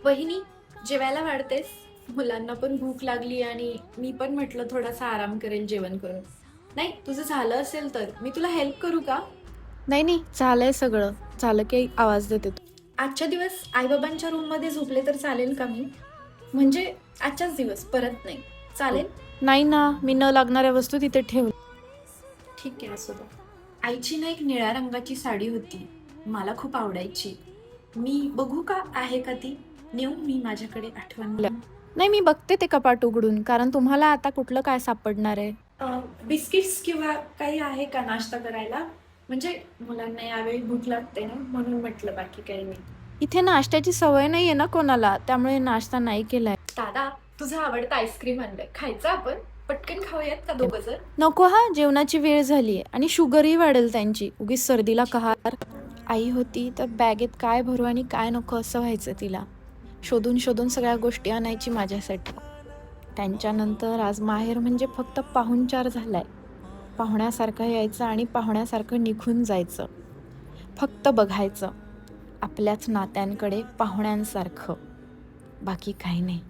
वहिनी, जेवायला वाढतेस? मुलांना पण भूक लागली आणि मी पण म्हटलं थोडासा आराम करेल जेवण करून. नाही, तुझं झालं असेल तर मी तुला हेल्प करू का? नाही नाही, झालंय सगळं. झालं की आवाज देते तू. आजच्या दिवस आईबाबांच्या रूममध्ये झोपले तर चालेल का मी? म्हणजे आजच्याच दिवस, परत नाही. चालेल? नाही ना, मी न लागणाऱ्या वस्तू तिथे ठेव. ठीक आहे, असू दे. आईची ना एक निळ्या रंगाची साडी होती, मला खूप आवडायची. मी बघू का, आहे का ती? नेऊ मी माझ्याकडे आठवण म्हणून? नाही, मी बघते ते कपाट उघडून, कारण तुम्हाला आता कुठलं काय सापडणार आहे. बिस्किट्स किंवा काही आहे का नाश्ता करायला? म्हणजे मुलांना यावेळी भूक लागते ना, म्हणून म्हटलं, बाकी काही नाही. इथे नाश्त्याची सवय नाहीये ना कोणाला, त्यामुळे नाश्ता नाही केलाय. दादा, तुझं आवडतं आईस्क्रीम आणलंय, खायचं आपण? पटकन खाऊयात का दोघं जण? नको हा, जेवणाची वेळ झालीये आणि शुगरही वाढेल त्यांची. उगीच सर्दीला कहार. आई होती तर बॅगेत काय भरू आणि काय नको असं व्हायचं तिला. शोधून शोधून सगळ्या गोष्टी आणायची माझ्यासाठी. त्यांच्यानंतर आज माहेर म्हणजे फक्त पाहुणचार झालाय. पाहुण्यासारखं यायचं आणि पाहुण्यासारखं निघून जायचं. फक्त बघायचं आपल्याच नात्यांकडे पाहुण्यांसारखं, बाकी काही नाही.